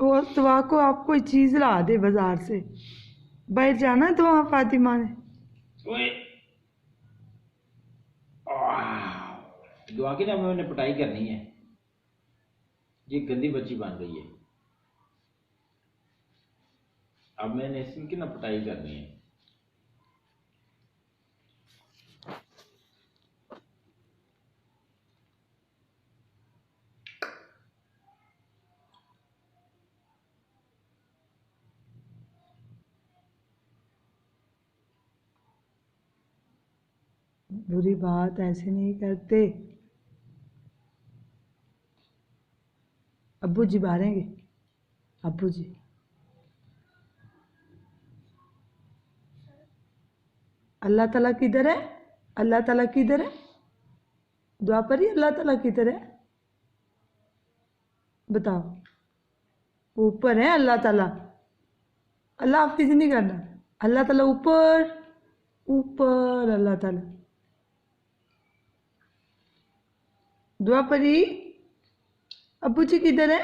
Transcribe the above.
वो दुआ को आप कोई चीज़ ला दे बाजार से, बाहर जाना तो वहाँ फातिमा ने। ओए दुआ की ना मैंने पिटाई करनी है, ये गंदी बच्ची बन रही है। अब मैंने इसकी ना पिटाई करनी है। बुरी बात ऐसे नहीं करते। अब्बू जी मारेंगे, अब्बू जी। अल्लाह ताला किधर है? अल्लाह ताला किधर है? दुआ पढ़ी, अल्लाह ताला किधर है? बताओ। ऊपर है अल्लाह ताला। अल्लाह हाफिज नहीं करना। अल्लाह ताला ऊपर, ऊपर अल्लाह ताला। दुआ पढ़ी। अब्बू जी किधर है?